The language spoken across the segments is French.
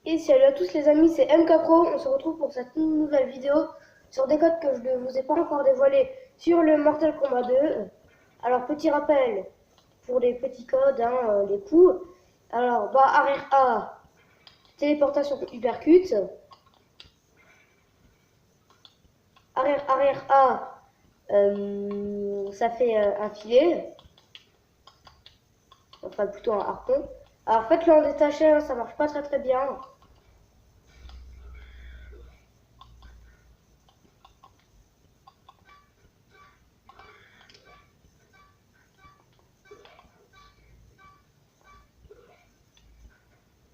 Et salut à tous les amis, c'est MKPro. On se retrouve pour cette nouvelle vidéo sur des codes que je ne vous ai pas encore dévoilés sur le Mortal Kombat 2. Alors petit rappel pour les petits codes, les coups. Alors bas arrière A, téléportation uppercut. Arrière A, ça fait un filet. Enfin plutôt un harpon. Alors faites-le en détaché, hein, ça marche pas très bien.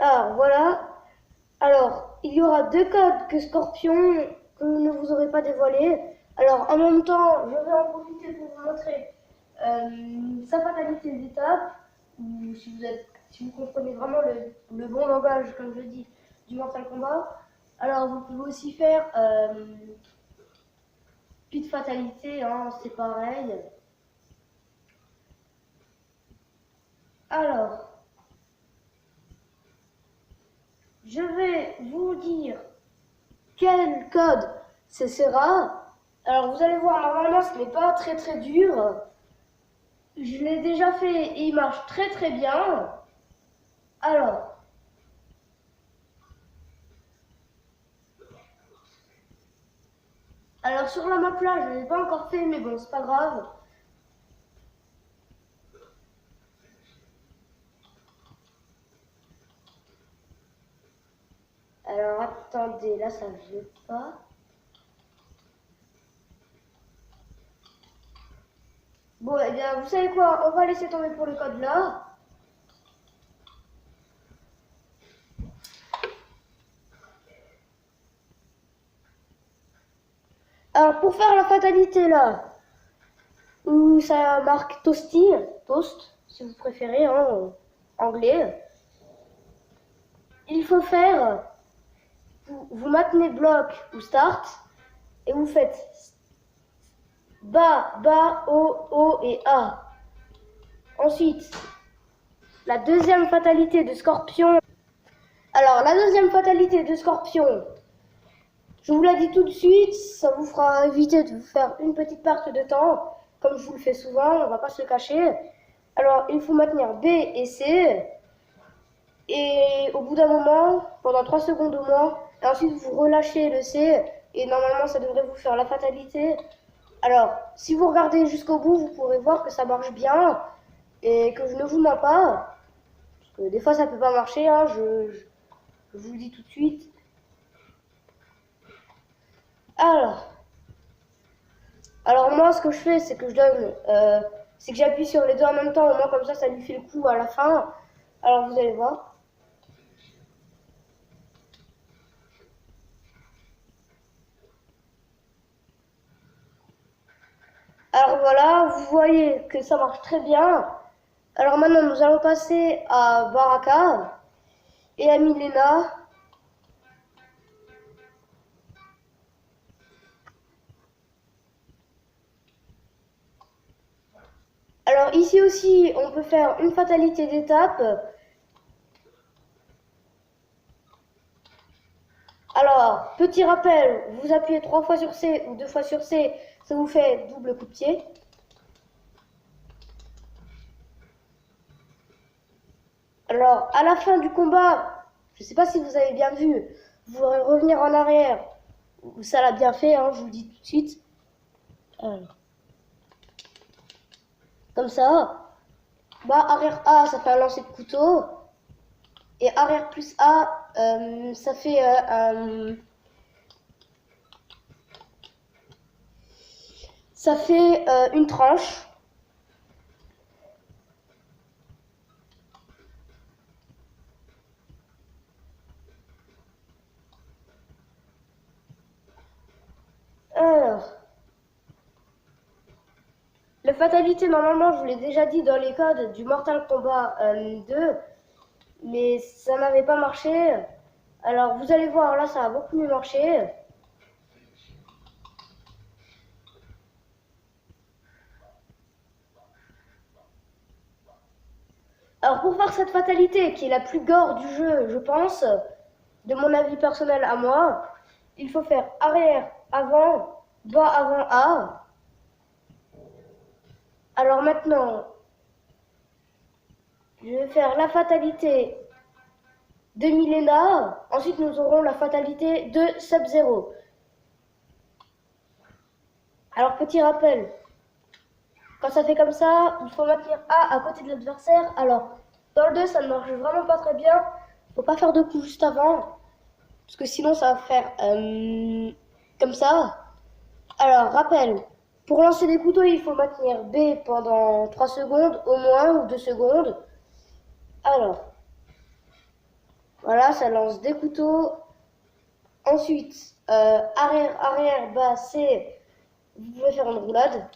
Alors voilà. Alors, il y aura deux codes que Scorpion que je ne vous aurai pas dévoilés. Alors, en même temps, je vais en profiter pour vous montrer sa fatalité d'étape. Si vous comprenez vraiment le bon langage, comme je dis, du Mortal Kombat. Alors, vous pouvez aussi faire Pit Fatalité, hein, c'est pareil. Alors, je vais vous dire quel code ce sera. Alors vous allez voir, normalement ce n'est pas très dur. Je l'ai déjà fait et il marche très bien. Alors, sur la map là, je ne l'ai pas encore fait, mais bon, c'est pas grave. Alors attendez, là ça ne veut pas. Bon, eh bien, vous savez quoi, on va laisser tomber pour le code là. Alors pour faire la fatalité là, où ça marque Toasty, Toast, si vous préférez, en anglais, il faut faire, vous maintenez bloc ou start, et vous faites bas, haut et A. Ensuite, la deuxième fatalité de Scorpion. Alors, la deuxième fatalité de Scorpion, je vous la dis tout de suite, ça vous fera éviter de vous faire une petite perte de temps, comme je vous le fais souvent, on va pas se le cacher. Alors, il faut maintenir B et C, et au bout d'un moment, pendant 3 secondes au moins, et ensuite vous relâchez le C, et normalement ça devrait vous faire la fatalité. Alors, si vous regardez jusqu'au bout, vous pourrez voir que ça marche bien, et que je ne vous mens pas, parce que des fois ça peut pas marcher, hein, je vous le dis tout de suite. Alors, moi, ce que je fais, c'est que c'est que j'appuie sur les deux en même temps, au moins comme ça lui fait le coup à la fin. Alors, vous allez voir. Alors voilà, vous voyez que ça marche très bien. Alors maintenant, nous allons passer à Baraka et à Milena. Alors ici aussi, on peut faire une fatalité d'étape. Alors, petit rappel, vous appuyez 3 fois sur C ou 2 fois sur C, ça vous fait double coup de pied. Alors, à la fin du combat, je ne sais pas si vous avez bien vu, vous pourrez revenir en arrière. Ça l'a bien fait, hein, je vous le dis tout de suite. Alors, comme ça. Bas, arrière A, ça fait un lancer de couteau. Et arrière plus A, ça fait une tranche. Alors, la fatalité, normalement, je vous l'ai déjà dit dans les codes du Mortal Kombat 2, mais ça n'avait pas marché. Alors, vous allez voir, là, ça a beaucoup mieux marché. Alors, pour faire cette fatalité, qui est la plus gore du jeu, je pense, de mon avis personnel à moi, il faut faire arrière, avant, bas, avant, A. Alors maintenant, je vais faire la fatalité de Milena. Ensuite, nous aurons la fatalité de Sub-Zero. Alors, petit rappel, quand ça fait comme ça, il faut maintenir A à côté de l'adversaire. Alors, dans le 2, ça ne marche vraiment pas très bien. Il ne faut pas faire de coups juste avant, parce que sinon, ça va faire comme ça. Alors, rappel, pour lancer des couteaux, il faut maintenir B pendant 3 secondes, au moins, ou 2 secondes. Alors, voilà, ça lance des couteaux. Ensuite, arrière, arrière, bas, C, vous pouvez faire une roulade.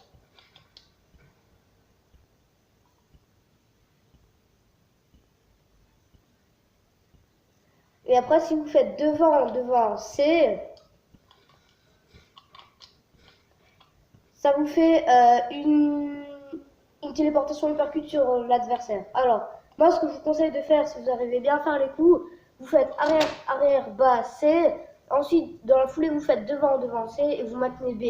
Et après, si vous faites devant, devant, C, ça vous fait une téléportation uppercut sur l'adversaire. Alors, moi, ce que je vous conseille de faire, si vous arrivez bien à faire les coups, vous faites arrière, arrière, bas, C. Ensuite, dans la foulée, vous faites devant, devant, C et vous maintenez B.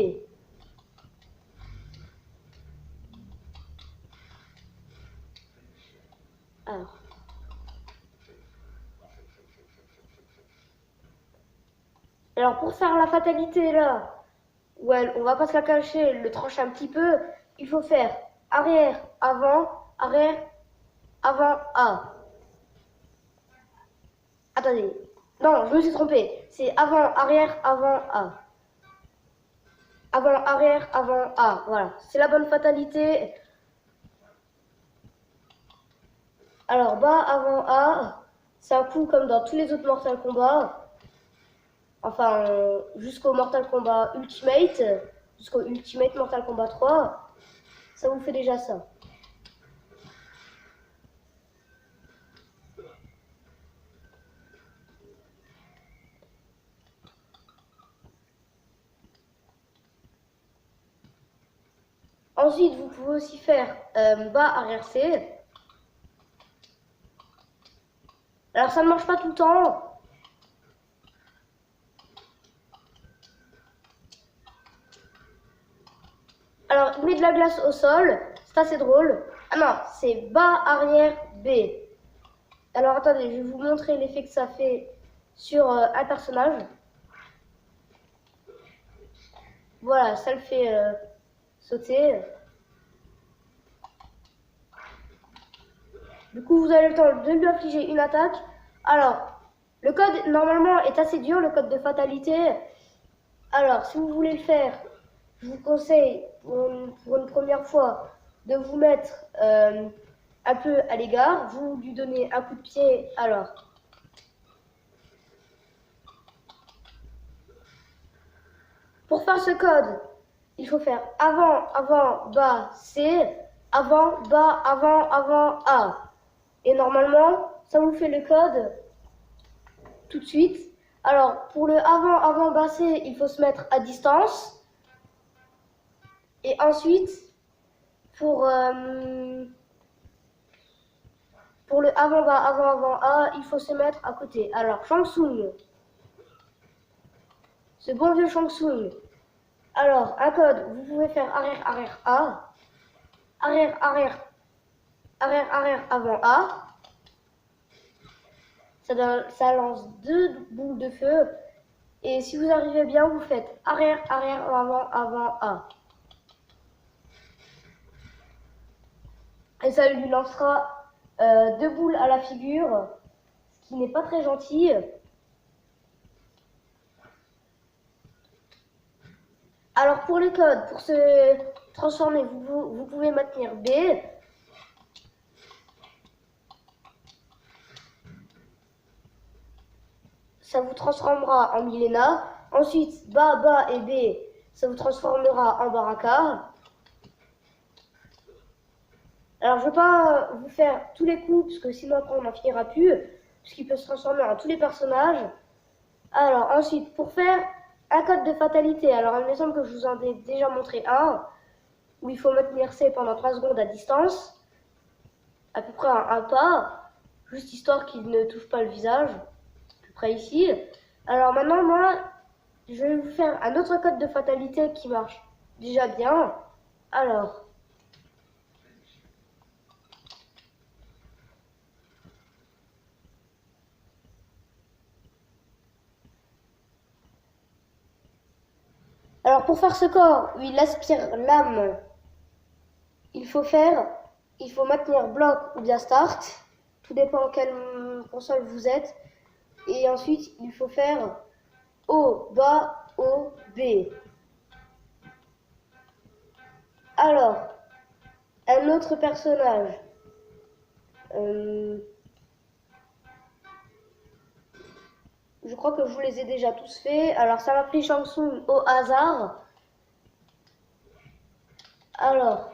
Alors pour faire la fatalité là, ouais, on va pas se la cacher, le trancher un petit peu, il faut faire arrière, avant, A. Attendez, non, je me suis trompé. C'est avant, arrière, avant, A. Avant, arrière, avant, A. Voilà, c'est la bonne fatalité. Alors, bas, avant, A, c'est un coup comme dans tous les autres Mortal Kombat. Enfin, jusqu'au Mortal Kombat Ultimate, jusqu'au Ultimate Mortal Kombat 3. Ça vous fait déjà ça. Ensuite, vous pouvez aussi faire bas, arrière, C. Alors, ça ne marche pas tout le temps. Alors, il met de la glace au sol. C'est assez drôle. Ah non, c'est bas, arrière, B. Alors, attendez, je vais vous montrer l'effet que ça fait sur un personnage. Voilà, ça le fait sauter. Du coup, vous avez le temps de lui infliger une attaque. Alors, le code, normalement, est assez dur, le code de fatalité. Alors, si vous voulez le faire, je vous conseille, pour une première fois, de vous mettre un peu à l'égard. Vous lui donnez un coup de pied. Alors, pour faire ce code, il faut faire avant, avant, bas, C, avant, bas, avant, avant, A. Et normalement, ça vous fait le code tout de suite. Alors, pour le avant, avant, bas, C, il faut se mettre à distance. Et ensuite, pour le avant, bas, avant, avant, A, il faut se mettre à côté. Alors, Shang Tsung. Ce bon vieux Shang Tsung. Alors, un code, vous pouvez faire arrière, arrière, A. Arrière, arrière, arrière, arrière, avant A. Ça lance 2 boules de feu. Et si vous arrivez bien, vous faites arrière, arrière, avant, avant, A. Et ça lui lancera 2 boules à la figure, ce qui n'est pas très gentil. Alors pour les codes, pour se transformer, vous pouvez maintenir B. Ça vous transformera en Milena. Ensuite, bas, bas et B, ça vous transformera en Baraka. Alors je ne vais pas vous faire tous les coups, parce que sinon après on n'en finira plus, puisqu'il peut se transformer en tous les personnages. Alors ensuite, pour faire un code de fatalité, alors il me semble que je vous en ai déjà montré un, où il faut maintenir C pendant 3 secondes à distance, à peu près un pas, juste histoire qu'il ne touche pas le visage. près ici. Alors maintenant, moi, je vais vous faire un autre code de fatalité qui marche déjà bien. Alors pour faire ce corps où il aspire l'âme, il faut maintenir bloc ou bien start, tout dépend quelle console vous êtes. Et ensuite, il faut faire O, bas, O, B. Alors, un autre personnage. Je crois que je vous les ai déjà tous faits. Alors, ça m'a pris Shang Tsung au hasard. Alors,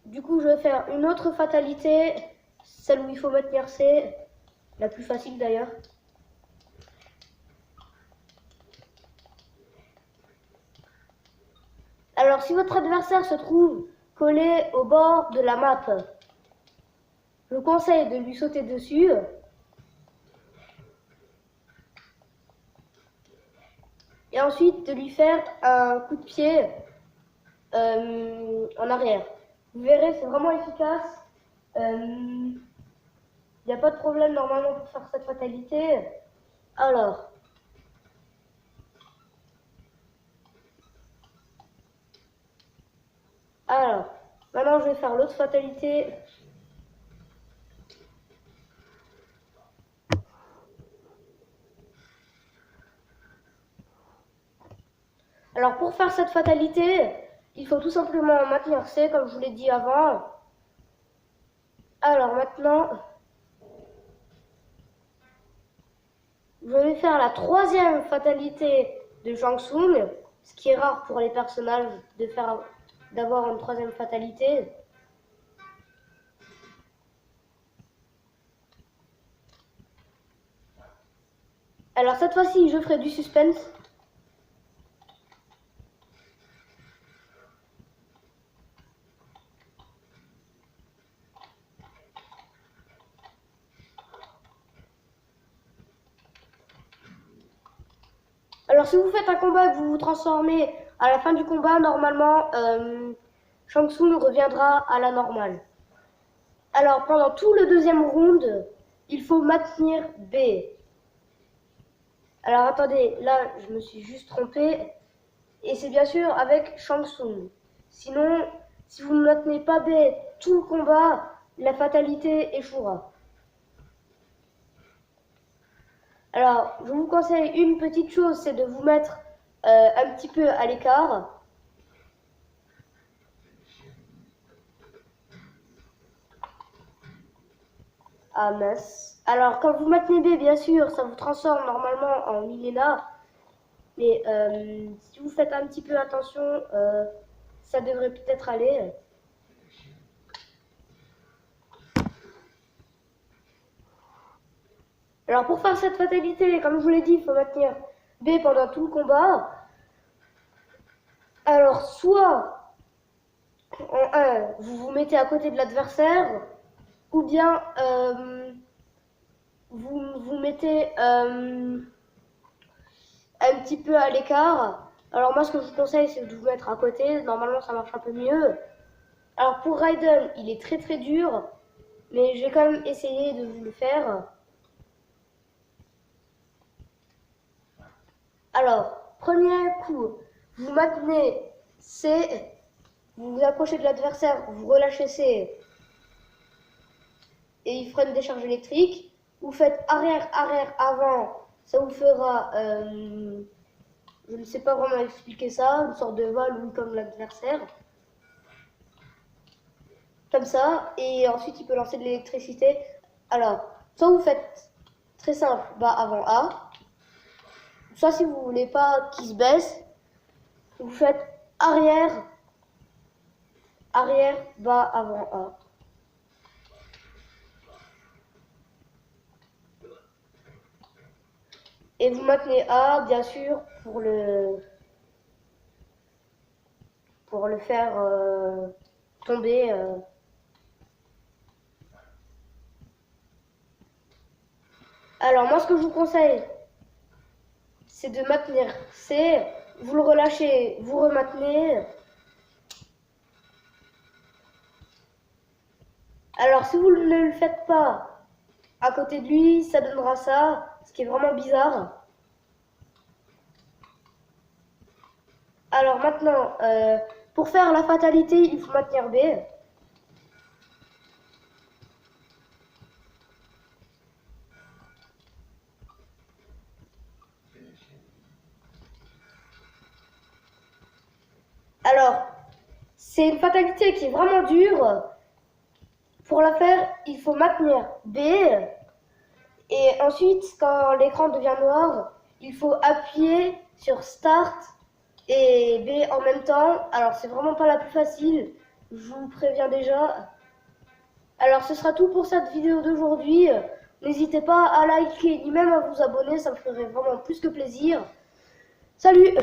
du coup, je vais faire une autre fatalité, celle où il faut maintenir C, la plus facile d'ailleurs. Alors, si votre adversaire se trouve collé au bord de la map, je vous conseille de lui sauter dessus. Et ensuite de lui faire un coup de pied en arrière. Vous verrez, c'est vraiment efficace. Il n'y a pas de problème normalement pour faire cette fatalité. Alors, maintenant je vais faire l'autre fatalité. Alors pour faire cette fatalité, il faut tout simplement maintenir C comme je vous l'ai dit avant. Alors maintenant, je vais faire la troisième fatalité de Shang Tsung, ce qui est rare pour les personnages d'avoir une troisième fatalité. Alors cette fois-ci, je ferai du suspense. Alors si vous faites un combat et que vous vous transformez à la fin du combat, normalement, Shang Tsung reviendra à la normale. Alors pendant tout le deuxième round, il faut maintenir B. Alors attendez, là je me suis juste trompé. Et c'est bien sûr avec Shang Tsung. Sinon, si vous ne maintenez pas B tout le combat, la fatalité échouera. Alors, je vous conseille une petite chose, c'est de vous mettre un petit peu à l'écart. Ah mince. Alors, quand vous maintenez B, bien sûr, ça vous transforme normalement en Milena. Mais si vous faites un petit peu attention, ça devrait peut-être aller. Alors pour faire cette fatalité, comme je vous l'ai dit, il faut maintenir B pendant tout le combat. Alors soit en 1, vous vous mettez à côté de l'adversaire, ou bien vous vous mettez un petit peu à l'écart. Alors moi ce que je vous conseille c'est de vous mettre à côté, normalement ça marche un peu mieux. Alors pour Raiden, il est très très dur, mais j'ai quand même essayé de vous le faire. Alors, premier coup, vous maintenez C, vous vous approchez de l'adversaire, vous relâchez C et il fera une décharge électrique. Vous faites arrière, arrière, avant, ça vous fera, je ne sais pas vraiment expliquer ça, une sorte de vol comme l'adversaire. Comme ça, et ensuite il peut lancer de l'électricité. Alors, soit vous faites très simple, bas avant A, soit si vous voulez pas qu'il se baisse, vous faites arrière, arrière, bas avant A. Et vous maintenez A, bien sûr, pour le... pour le faire tomber. Alors moi ce que je vous conseille, c'est de maintenir C, vous le relâchez, vous remaintenez. Alors si vous ne le faites pas à côté de lui, ça donnera ça, ce qui est vraiment bizarre. Alors maintenant, pour faire la fatalité, il faut maintenir B. Alors, c'est une fatalité qui est vraiment dure. Pour la faire, il faut maintenir B. Et ensuite, quand l'écran devient noir, il faut appuyer sur Start et B en même temps. Alors, c'est vraiment pas la plus facile, je vous préviens déjà. Alors, ce sera tout pour cette vidéo d'aujourd'hui. N'hésitez pas à liker ni même à vous abonner, ça me ferait vraiment plus que plaisir. Salut!